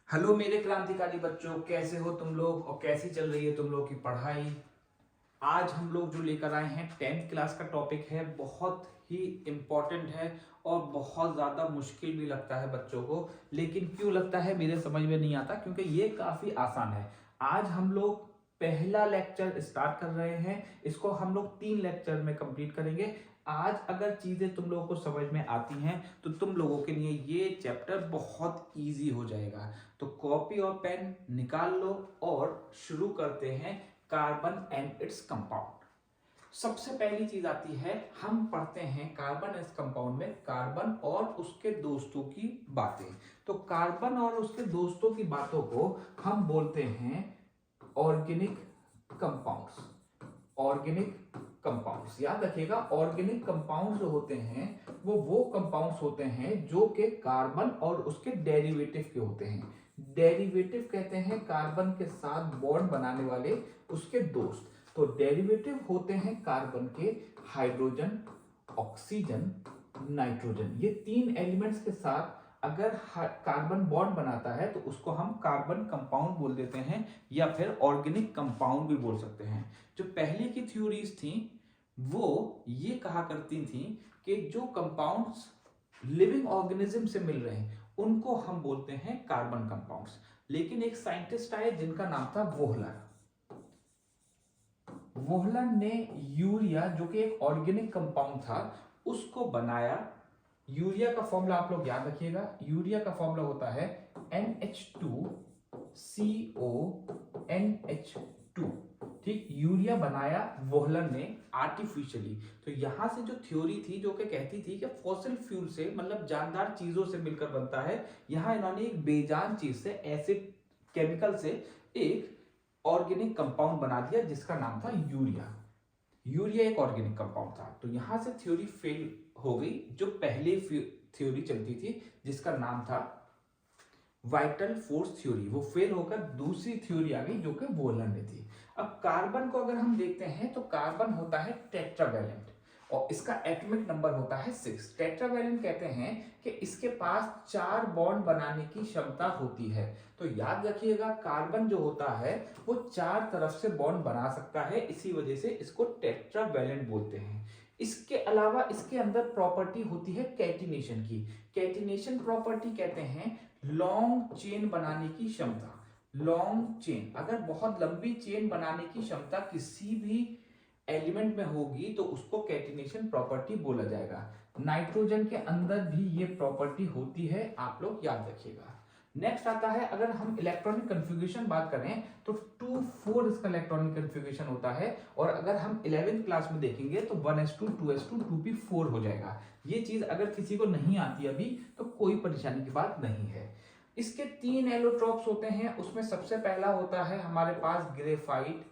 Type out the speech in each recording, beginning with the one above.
Hello मेरे क्रांतिकारी बच्चों, कैसे हो तुम लोग और कैसी चल रही है तुम लोग की पढ़ाई। आज हम लोग जो लेकर आए हैं 10th क्लास का टॉपिक है, बहुत ही इम्पोर्टेंट है और बहुत ज़्यादा मुश्किल भी लगता है बच्चों को। लेकिन क्यों लगता है मेरे समझ में नहीं आता, क्योंकि ये काफ़ी आसान है। आज हम लोग पहला लेक्चर स्टार्ट कर रहे हैं, इसको हम लोग 3 लेक्चर में कंप्लीट करेंगे। आज अगर चीज़ें तुम लोगों को समझ में आती हैं तो तुम लोगों के लिए ये चैप्टर बहुत ईजी हो जाएगा। तो कॉपी और पेन निकाल लो और शुरू करते हैं। Carbon and its compound. सबसे पहली चीज आती है, हम पढ़ते हैं कार्बन इस कंपाउंड में कार्बन और उसके दोस्तों की बातें। तो कार्बन और उसके दोस्तों की बातों को हम बोलते हैं ऑर्गेनिक कंपाउंड्स। ऑर्गेनिक कंपाउंड्स याद रखिएगा, ऑर्गेनिक कंपाउंड्स जो होते हैं वो कंपाउंड्स होते हैं जो कि कार्बन और उसके डेरिवेटिव के होते हैं। डेरिवेटिव कहते हैं कार्बन के साथ बॉन्ड बनाने वाले उसके दोस्त। तो डेरिवेटिव होते हैं कार्बन के हाइड्रोजन, ऑक्सीजन, नाइट्रोजन। ये 3 एलिमेंट्स के साथ अगर कार्बन बॉन्ड बनाता है तो उसको हम कार्बन कंपाउंड बोल देते हैं या फिर ऑर्गेनिक कंपाउंड भी बोल सकते हैं। जो पहले की थ्योरीज थी वो ये कहा करती थी कि जो कंपाउंड्स लिविंग ऑर्गेनिज्म से मिल रहे हैं उनको हम बोलते हैं कार्बन कंपाउंड्स। लेकिन एक साइंटिस्ट आए जिनका नाम था वोहलर। वोहलर ने यूरिया, जो कि एक ऑर्गेनिक कंपाउंड था, उसको बनाया। यूरिया का फॉर्मूला आप लोग याद रखिएगा। यूरिया का फॉर्मूला होता है NH2CONH2। ठीक, यूरिया बनाया वोहलर ने आर्टिफिशियली। तो यहां से जो थ्योरी थी जो कि कहती थी कि फॉसिल फ्यूल से मतलब जानदार चीजों से मिलकर बनता है, यहां इन्होंने एक बेजान चीज से, एसिड केमिकल से एक ऑर्गेनिक कंपाउंड बना दिया जिसका नाम था यूरिया। यूरिया एक ऑर्गेनिक कंपाउंड था। तो यहां से थ्योरी फेल हो गई। जो पहले थ्योरी चलती थी जिसका नाम था वाइटल फोर्स थ्योरी, वो फेल होकर दूसरी थ्योरी आ गई जो कि वोहलर ने थी। अब कार्बन को अगर हम देखते हैं तो कार्बन होता है टेट्रावैलेंट और इसका एटॉमिक नंबर होता है 6। टेट्रावैलेंट कहते हैं कि इसके पास 4 बॉन्ड बनाने की क्षमता होती है। तो याद रखिएगा, कार्बन जो होता है वो 4 तरफ से बॉन्ड बना सकता है, इसी वजह से इसको टेट्रावैलेंट बोलते हैं। इसके अलावा इसके अंदर प्रॉपर्टी होती है कैटिनेशन की। कैटिनेशन प्रॉपर्टी कहते हैं लॉन्ग चेन बनाने की क्षमता। लॉन्ग चेन, अगर बहुत लंबी चेन बनाने की क्षमता किसी भी एलिमेंट में होगी तो उसको कैटिनेशन प्रॉपर्टी बोला जाएगा। नाइट्रोजन के अंदर भी ये प्रॉपर्टी होती है, आप लोग याद रखिएगा। नेक्स्ट आता है, अगर हम इलेक्ट्रॉनिक कन्फिग्रेशन बात करें तो 2-4 इसका इलेक्ट्रॉनिक कन्फिग्रेशन होता है। और अगर हम 11th क्लास में देखेंगे तो 1s2 2s2 2p4 हो जाएगा। ये चीज अगर किसी को नहीं आती अभी तो कोई परेशानी की बात नहीं है। इसके 3 एलोट्रोप्स होते हैं, उसमें सबसे पहला होता है हमारे पास ग्रेफाइट,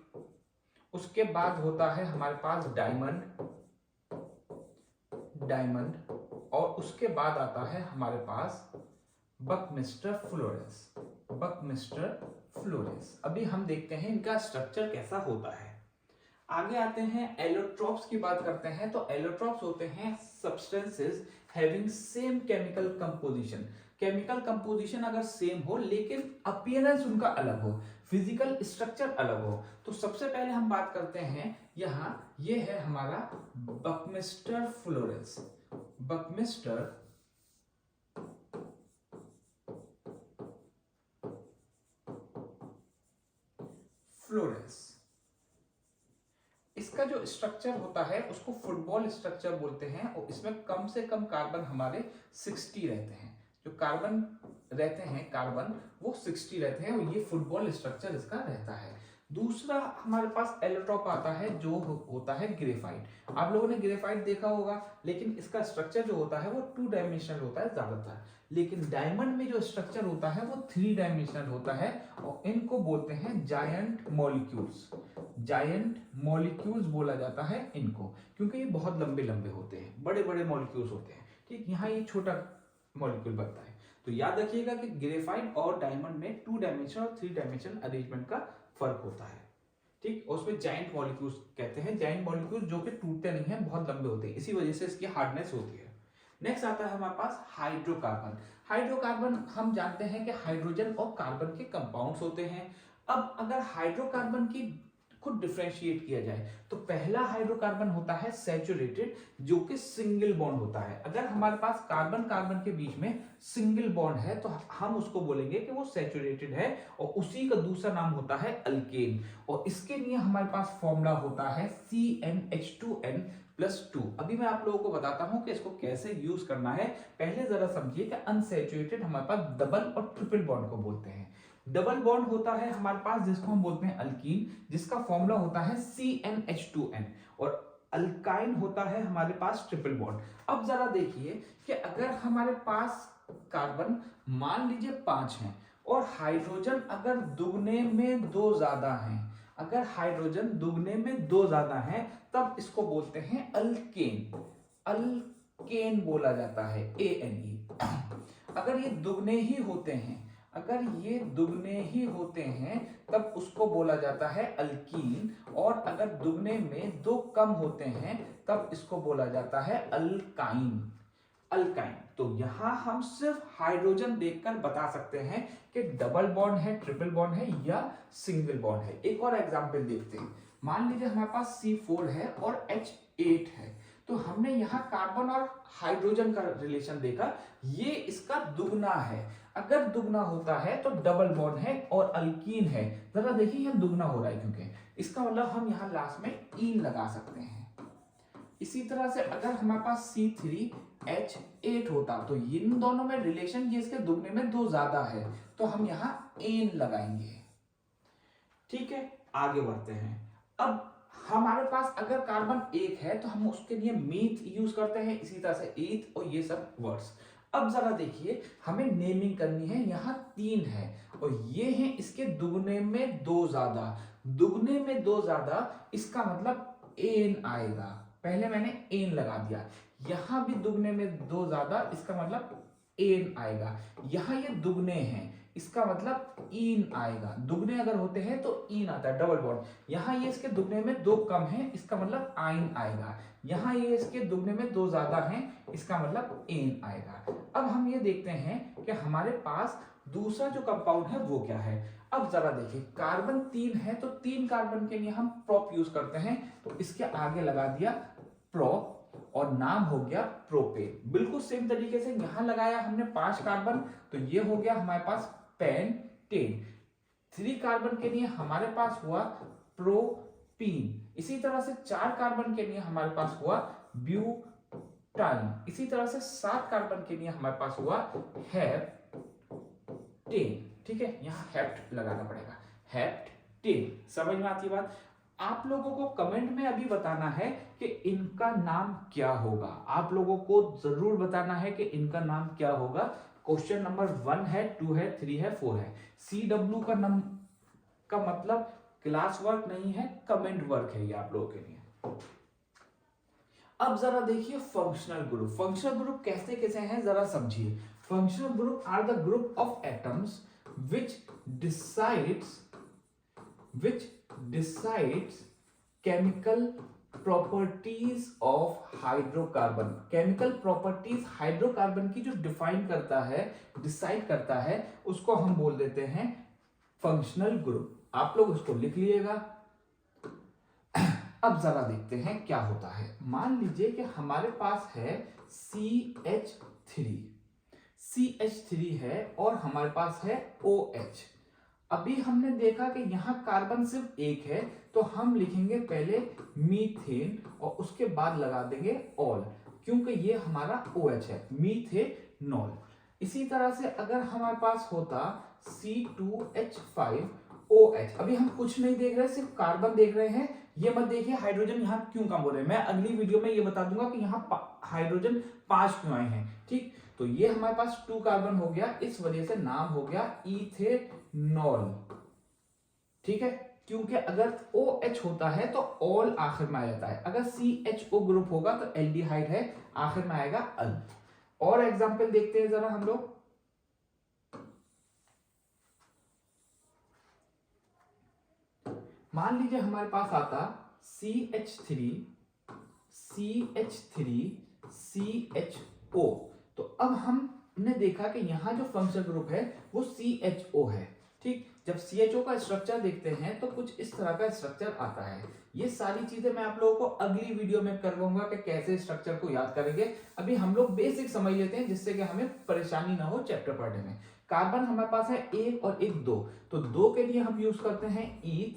उसके बाद होता है हमारे पास डायमंड, डायमंड, और उसके बाद आता है हमारे पास बकमिस्टर फ्लोरेंस, बकमिस्टर फ्लोरेंस। अभी हम देखते हैं इनका स्ट्रक्चर कैसा होता है। आगे आते हैं एलोट्रोप्स की बात करते हैं। तो एलोट्रोप्स होते हैं substances having same chemical composition. Chemical composition अगर सेम हो लेकिन अपीयरेंस उनका अलग हो, फिजिकल स्ट्रक्चर अलग हो। तो सबसे पहले हम बात करते हैं, यहां ये है हमारा बकमिस्टर फ्लोरेंस। बकमिस्टर फ्लोरेंस, इसका जो स्ट्रक्चर होता है उसको फुटबॉल स्ट्रक्चर बोलते हैं और इसमें कम से कम कार्बन हमारे 60 रहते हैं। जो कार्बन रहते हैं, कार्बन वो 60 रहते हैं और ये फुटबॉल स्ट्रक्चर इसका रहता है। दूसरा हमारे पास एलोट्रोप आता है जो होता है ग्रेफाइट। आप लोगों ने ग्रेफाइट देखा होगा, लेकिन इसका स्ट्रक्चर जो होता है वो 2 डायमेंशनल होता है ज्यादातर। लेकिन डायमंड में जो स्ट्रक्चर होता है वो 3 डायमेंशनल होता है और इनको बोलते हैं जायंट मॉलिक्यूल्स। जायंट मॉलिक्यूल्स बोला जाता है इनको, क्योंकि ये बहुत लंबे लंबे होते हैं, बड़े बड़े मॉलिक्यूल्स होते हैं। ठीक, यहाँ ये छोटा मॉलिक्यूल बनता है। तो याद रखिएगा कि ग्रेफाइट और डायमंड में 2 डायमेंशन और 3 डायमेंशन अरेंजमेंट का फर्क होता है। ठीक, और उसमें जायंट मॉलिक्यूल्स कहते हैं, जायंट मॉलिक्यूल्स जो कि टूटते नहीं है, बहुत लंबे होते हैं, इसी वजह से इसकी हार्डनेस होती है। नेक्स्ट आता है हमारे पास हाइड्रोकार्बन। हाइड्रोकार्बन हम जानते हैं कि हाइड्रोजन और कार्बन के कंपाउंड्स होते हैं। अब अगर हाइड्रोकार्बन की खुद डिफरेंशिएट किया जाए तो पहला हाइड्रोकार्बन होता है सैचुरेटेड, जो कि सिंगल बॉन्ड होता है। अगर हमारे पास कार्बन कार्बन के बीच में सिंगल बॉन्ड है तो हम उसको बोलेंगे कि वो सैचुरेटेड है, और उसी का दूसरा नाम होता है अल्केन। और इसके लिए हमारे पास फॉर्मूला होता है CnH2n+2। अभी मैं आप लोगों को बताता हूं कि इसको कैसे यूज करना है। पहले जरा समझिए कि अनसैचुरेटेड हमारे पास डबल और ट्रिपल बॉन्ड को बोलते हैं। डबल बॉन्ड होता है हमारे पास जिसको हम बोलते हैं अल्कीन, जिसका फॉर्मूला होता है CnH2n, और अल्काइन होता है हमारे पास ट्रिपल बॉन्ड। अब जरा देखिए कि अगर हमारे पास कार्बन मान लीजिए 5 हैं और हाइड्रोजन अगर दुगने में 2 ज्यादा हैं, अगर हाइड्रोजन दुगने में 2 ज्यादा हैं तब इसको बोलते हैं अल्केन। अल्केन बोला जाता है, ANE। अगर ये दुगने ही होते हैं, अगर ये दुगने ही होते हैं तब उसको बोला जाता है अल्कीन, और अगर दुगने में 2 कम होते हैं तब इसको बोला जाता है अल्काइन। अल्काइन। तो यहां हम सिर्फ हाइड्रोजन देखकर बता सकते हैं कि डबल बॉन्ड है, ट्रिपल बॉन्ड है या सिंगल बॉन्ड है। एक और एग्जांपल देखते हैं। मान लीजिए हमारे पास C4 है और H8 है, तो हमने यहाँ कार्बन और हाइड्रोजन का रिलेशन देखा, ये इसका दुगना है। अगर दुगना होता है तो डबल बॉन्ड है और अल्कीन है। जरा देखिए यहाँ दुगना हो रहा है, क्योंकि इसका मतलब हम यहाँ लास्ट में ईन लगा सकते हैं। इसी तरह से अगर हमारे पास C3H8 होता तो इन दोनों में रिलेशन ये इसके दुगने में 2 ज्यादा है, तो हम यहाँ एन लगाएंगे। ठीक है, आगे बढ़ते हैं। अब हमारे पास अगर कार्बन 1 है तो हम उसके लिए मीथ यूज करते हैं, इसी तरह से ईथ और ये सब वर्ड्स। अब जरा देखिए हमें नेमिंग करनी है। यहाँ 3 है और ये है इसके दुगने में 2 ज्यादा। दुगने में 2 ज्यादा इसका मतलब एन आएगा। पहले मैंने एन लगा दिया। यहां भी दुगने में 2 ज्यादा, इसका मतलब एन आएगा। यहां ये दुगने हैं, इसका मतलब ईन आएगा। दुगने अगर होते हैं तो ईन आता है, डबल बॉन्ड। यहां ये इसके दुगने में 2 कम है, इसका मतलब आइन आएगा। यहां ये इसके दुगने में 2 ज्यादा हैं, इसका मतलब एन आएगा। अब हम ये देखते हैं कि हमारे पास दूसरा जो कंपाउंड है वो क्या है। अब जरा देखिए, कार्बन 3 है तो 3 कार्बन के लिए हम प्रोप यूज करते हैं, तो इसके आगे लगा दिया प्रोप और नाम हो गया प्रोपेन। बिल्कुल सेम तरीके से यहां लगाया हमने 5 कार्बन, तो ये हो गया हमारे पास पेंटेन। 3 कार्बन के लिए हमारे पास हुआ प्रोपीन। इसी तरह से 4 कार्बन के लिए हमारे पास हुआ ब्यूटाइन। इसी तरह से 7 कार्बन के लिए हमारे पास हुआ हेप्टेन। ठीक है, यहां हेप्ट लगाना पड़ेगा, हेप्टेन। समझ में आती बात? आप लोगों को कमेंट में अभी बताना है कि इनका नाम क्या होगा। आप लोगों को जरूर बताना है कि इनका नाम क्या होगा। क्वेश्चन नंबर 1 है, 2 है, 3 है, 4 है। CW का मतलब क्लास वर्क नहीं है, कमेंट वर्क है ये आप लोगों के लिए। अब जरा देखिए फंक्शनल ग्रुप। फंक्शनल ग्रुप कैसे कैसे हैं जरा समझिए। Functional group are the group of atoms which decides chemical properties of hydrocarbon। Chemical properties hydrocarbon की जो डिफाइन करता है, डिसाइड करता है, उसको हम बोल देते हैं फंक्शनल ग्रुप। आप लोग उसको लिख लीजिएगा। अब जरा देखते हैं क्या होता है। मान लीजिए कि हमारे पास है CH3 है और हमारे पास है OH। अभी हमने देखा कि यहाँ कार्बन सिर्फ 1 है, तो हम लिखेंगे पहले मीथेन और उसके बाद लगा देंगे ऑल, क्योंकि ये हमारा OH है, मीथेनॉल। इसी तरह से अगर हमारे पास होता C2H5OH। अभी हम कुछ नहीं देख रहे, सिर्फ कार्बन देख रहे हैं। ये मत देखिए हाइड्रोजन यहाँ क्यों कम हो रहे हैं, मैं अगली वीडियो में ये बता दूंगा कि यहाँ हाइड्रोजन 5 क्यों आए हैं। ठीक, तो ये हमारे पास 2 कार्बन हो गया, इस वजह से नाम हो गया इथेनॉल। ठीक है, क्योंकि अगर OH होता है तो ऑल आखिर में आ जाता है। अगर CHO ग्रुप होगा तो एल्डिहाइड है, आखिर में आएगा अल। और एग्जांपल देखते हैं जरा हम लोग। मान लीजिए हमारे पास आता CH3CHO। तो अब हम हमने देखा कि यहाँ जो फंक्शनल ग्रुप है वो CHO है। ठीक, जब CHO का स्ट्रक्चर देखते हैं तो कुछ इस तरह का स्ट्रक्चर आता है। ये सारी चीजें मैं आप लोगों को अगली वीडियो में करवाऊंगा कि कैसे स्ट्रक्चर को याद करेंगे। अभी हम लोग बेसिक समझ लेते हैं जिससे कि हमें परेशानी ना हो चैप्टर पढ़ने में। कार्बन हमारे पास है एक और एक दो, तो दो के लिए हम यूज करते हैं ईथ,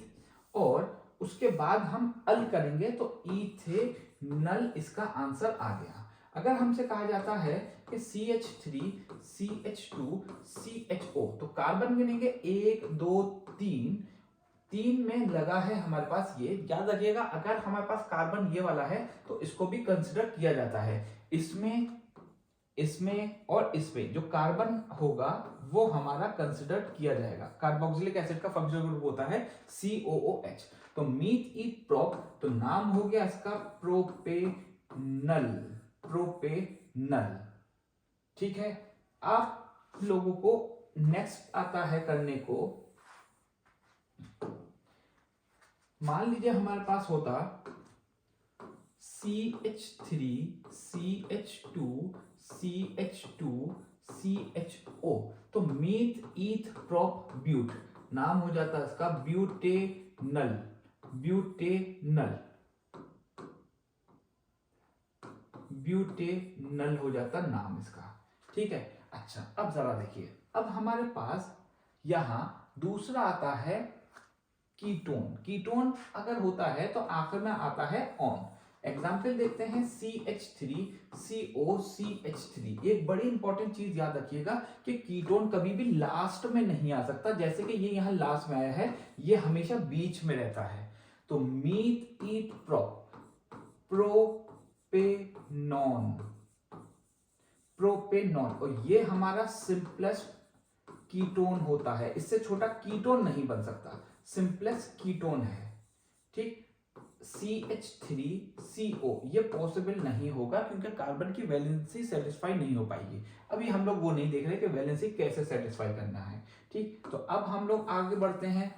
और उसके बाद हम अल करेंगे तो इथेनल इसका आंसर आ गया। अगर हमसे कहा जाता है कि CH3 CH2 CHO, तो कार्बन गिनेंगे 1 2 3, 3 में लगा है हमारे पास ये। याद रखिएगा अगर हमारे पास कार्बन ये वाला है तो इसको भी कंसिडर किया जाता है। इसमें इसमें और इसमें जो कार्बन होगा वो हमारा कंसिडर किया जाएगा। कार्बोक्सिलिक एसिड का फंक्शनल ग्रुप होता है COOH। तो मीथ ईथ प्रोप, तो नाम हो गया इसका प्रोपेनल, प्रोपेनल। ठीक है, आप लोगों को नेक्स्ट आता है करने को, मान लीजिए हमारे पास होता CH3 CH2 CH2 CHO, तो मीथ ईथ प्रोप ब्यूट, नाम हो जाता है इसका ब्यूटेनल, ब्यूटेनल, ब्यूटेनल हो जाता नाम इसका। ठीक है, अच्छा अब जरा देखिए, अब हमारे पास यहां दूसरा आता है कीटोन। कीटोन अगर होता है तो आखिर में आता है ऑन। एग्जाम्पल देखते हैं CH3 COCH3। एक बड़ी इंपॉर्टेंट चीज याद रखिएगा कि कीटोन कभी भी लास्ट में नहीं आ सकता, जैसे कि ये यहां लास्ट में आया है, ये हमेशा बीच में रहता है। तो मीथ ईथ प्रोप, प्रोपेनॉन, प्रोपेनॉन, और ये हमारा सिंपलेस्ट कीटोन होता है। इससे छोटा कीटोन नहीं बन सकता, सिंपलेस्ट कीटोन है। ठीक, CH3CO ये पॉसिबल नहीं होगा क्योंकि कार्बन की वैलेंसी सेटिस्फाई नहीं हो पाएगी। अभी हम लोग वो नहीं देख रहे कि वैलेंसी कैसे सेटिस्फाई करना है। ठीक, तो अब हम लोग आगे बढ़ते हैं।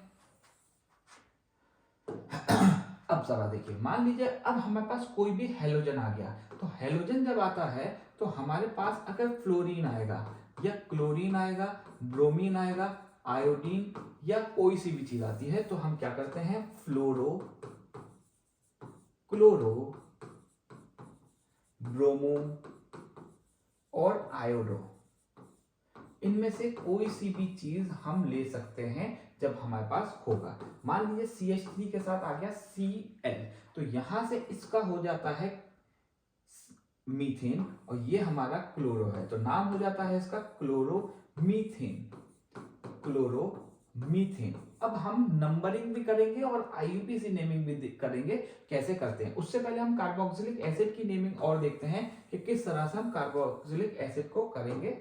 अब जरा देखिए, मान लीजिए अब हमारे पास कोई भी हेलोजन आ गया, तो हेलोजन जब आता है तो हमारे पास अगर फ्लोरीन आएगा या क्लोरीन आएगा, ब्रोमीन आएगा, आयोडीन या कोई सी भी चीज आती है, तो हम क्या करते हैं, फ्लोरो, क्लोरो, ब्रोमो और आयोडो, इनमें से कोई सी भी चीज हम ले सकते हैं जब हमारे पास होगा। मान लीजिए CH3 के साथ आ गया Cl, तो यहां से इसका हो जाता है मीथेन, और ये हमारा क्लोरो है, तो नाम हो जाता है इसका क्लोरोमीथेन, क्लोरोमीथेन। अब हम नंबरिंग भी करेंगे और IUPAC नेमिंग भी करेंगे। कैसे करते हैं, उससे पहले हम कार्बोक्सिलिक एसिड की नेमिंग और देखते हैं कि किस तरह से हम कार्बोक्सिलिक एसिड को करेंगे,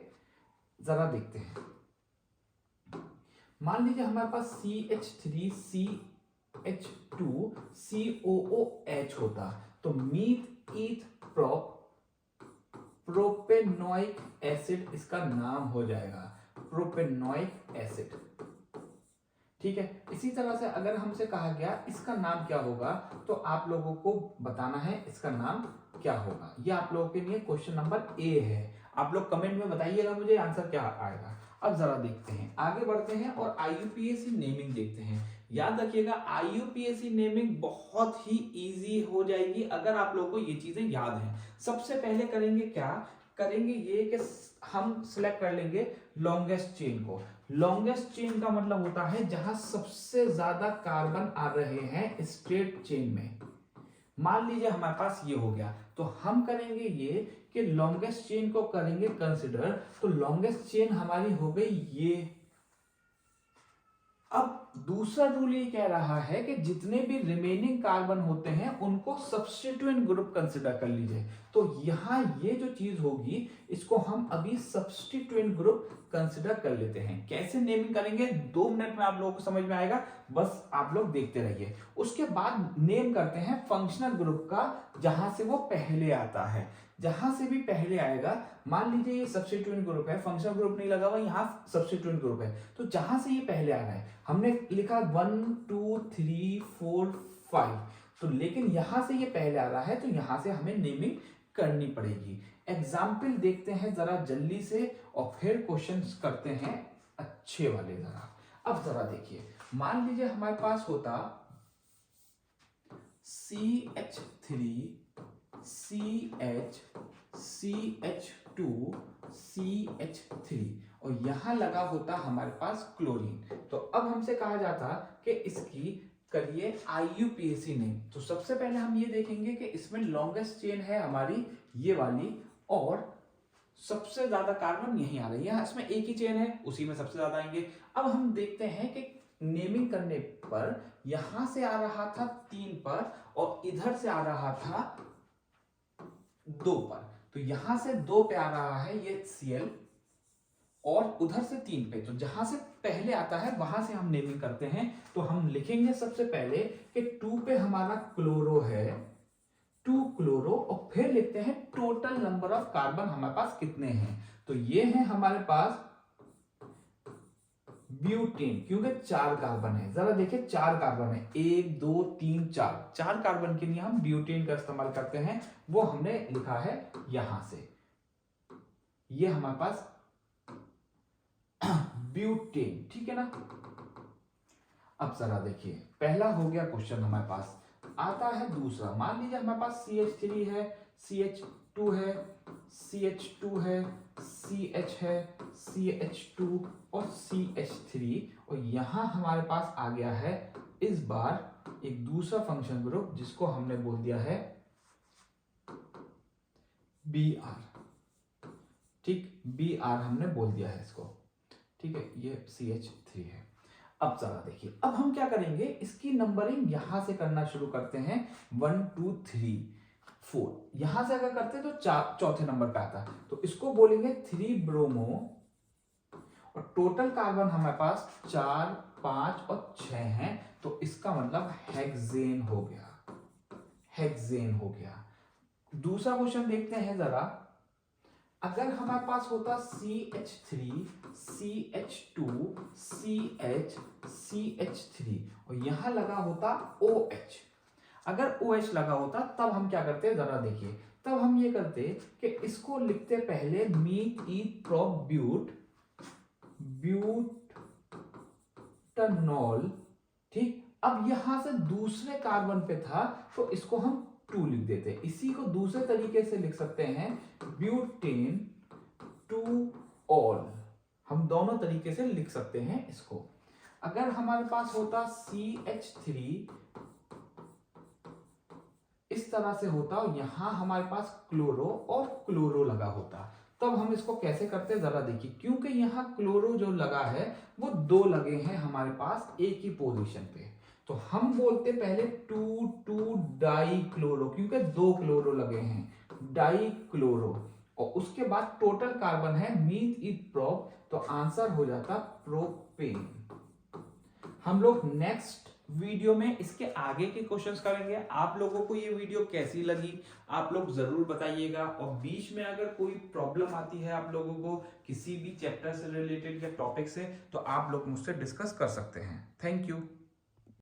जरा देखते हैं। मान लीजिए हमारे पास CH3 CH2 COOH होता, तो मीथ ईथ प्रोप, प्रोपेनोइक एसिड इसका नाम हो जाएगा, प्रोपेनोइक एसिड। ठीक है, इसी तरह से अगर हमसे कहा गया इसका नाम क्या होगा, तो आप लोगों को बताना है इसका नाम क्या होगा। ये आप लोगों के लिए क्वेश्चन नंबर A है। आप लोग कमेंट में बताइएगा मुझे आंसर क्या आएगा। अब जरा देखते हैं, आगे बढ़ते हैं और IUPAC नेमिंग देखते हैं। याद रखिएगा IUPAC नेमिंग बहुत ही इजी हो जाएगी अगर आप लोगों को ये चीजें याद हैं। सबसे पहले करेंगे क्या, करेंगे ये कि हम सिलेक्ट कर लेंगे लॉन्गेस्ट चेन को। लॉन्गेस्ट चेन का मतलब होता है जहां सबसे ज्यादा कार्बन आ रहे हैं स्ट्रेट चेन में। मान लीजिए हमारे पास ये हो गया, तो हम करेंगे ये कि लॉन्गेस्ट चेन को करेंगे कंसिडर, तो लॉन्गेस्ट चेन हमारी हो गई ये। अब दूसरा रूल ये कह रहा है कि जितने भी रिमेनिंग कार्बन होते हैं उनको सब्स्टिट्यूएंट ग्रुप कंसिडर कर लीजिए। तो यहां ये जो चीज होगी इसको हम अभी सब्स्टिट्यूएंट ग्रुप कंसिडर कर लेते हैं। कैसे नेमिंग करेंगे 2 मिनट में आप लोगों को समझ में आएगा, बस आप लोग देखते रहिए। उसके बाद नेम करते हैं फंक्शनल ग्रुप का, जहां से वो पहले आता है। जहां से भी पहले आएगा, मान लीजिए ये सब्स्टिट्यूएंट ग्रुप है, फंक्शनल ग्रुप नहीं लगा हुआ, यहाँ सब्स्टिट्यूएंट ग्रुप है, तो जहां से ये पहले आ रहा है हमने लिखा 1 2 3 4 5, तो लेकिन यहां से ये पहले आ रहा है तो यहां से हमें नेमिंग करनी पड़ेगी। एग्जाम्पल देखते हैं जरा जल्दी से और फिर क्वेश्चंस करते हैं अच्छे वाले जरा। अब जरा देखिए, मान लीजिए हमारे पास होता CH3 CH CH2 CH3 और यहां लगा होता हमारे पास क्लोरीन। तो अब हमसे कहा जाता कि इसकी करिए IUPAC नेम। तो सबसे पहले हम ये देखेंगे कि इसमें लॉन्गेस्ट चेन है हमारी ये वाली और सबसे ज्यादा कार्बन यहीं आ रही है, इसमें एक ही चेन है उसी में सबसे ज्यादा आएंगे। अब हम देखते हैं कि नेमिंग करने पर यहां से आ रहा था 3 पर और इधर से आ रहा था 2 पर। तो यहां से 2 पे आ रहा है ये Cl और उधर से 3 पे। तो जहां से पहले आता है वहां से हम नेमिंग करते हैं। तो हम लिखेंगे सबसे पहले कि 2 पे हमारा क्लोरो है, 2 क्लोरो, और फिर लिखते हैं टोटल नंबर ऑफ कार्बन हमारे पास कितने हैं। तो ये है हमारे पास ब्यूटेन, क्योंकि 4 कार्बन है। जरा देखिए 4 कार्बन है, 1 2 3 4 कार्बन के लिए हम ब्यूटेन का इस्तेमाल करते हैं। वो हमने लिखा है यहां से, ये हमारे पास ब्यूटेन, ठीक है ना। अब जरा देखिए, पहला हो गया क्वेश्चन हमारे पास। आता है दूसरा, मान लीजिए हमारे पास CH3 है, CH2 है, CH2 है, CH है, CH2 और CH3, और यहां हमारे पास आ गया है इस बार एक दूसरा फंक्शन ग्रुप जिसको हमने बोल दिया है Br, ठीक, Br हमने बोल दिया है इसको, ठीक है, ये CH3 है। अब जरा देखिए, अब हम क्या करेंगे, इसकी नंबरिंग यहां से करना शुरू करते हैं, 1 2 3 4। यहां से अगर करते तो चौथे नंबर पे आता, तो इसको बोलेंगे 3 ब्रोमो, और टोटल कार्बन हमारे पास 4 5 और 6 हैं। तो इसका मतलब हेक्सेन हो गया, हेक्सेन हो गया। दूसरा क्वेश्चन देखते हैं जरा, अगर हमारे पास होता CH3 CH2 CH CH3 और यहां लगा होता OH, अगर OH लगा होता तब हम क्या करते, जरा देखिए, तब हम ये करते कि इसको लिखते पहले मीट ईट प्रोप ब्यूटनॉल, ठीक। अब यहां से दूसरे कार्बन पे था तो इसको हम 2 लिख देते। इसी को दूसरे तरीके से लिख सकते हैं ब्यूटेन 2 ऑल, हम दोनों तरीके से लिख सकते हैं इसको। अगर हमारे पास होता CH3 इस तरह से होता और यहां हमारे पास क्लोरो और क्लोरो लगा होता, तब हम इसको कैसे करते जरा देखिए, क्योंकि यहां क्लोरो जो लगा है वो 2 लगे हैं हमारे पास एक ही पोजीशन पे, तो हम बोलते पहले 2 2 डाई क्लोरो, क्योंकि 2 क्लोरो लगे हैं, डाई क्लोरो, और उसके बाद टोटल कार्बन है मीट ईट प्रोप, तो आंसर हो जाता प्रोपेन। हम लोग नेक्स्ट वीडियो में इसके आगे के क्वेश्चंस करेंगे। आप लोगों को ये वीडियो कैसी लगी आप लोग जरूर बताइएगा, और बीच में अगर कोई प्रॉब्लम आती है आप लोगों को किसी भी चैप्टर से रिलेटेड या टॉपिक से, तो आप लोग मुझसे डिस्कस कर सकते हैं। Thank you.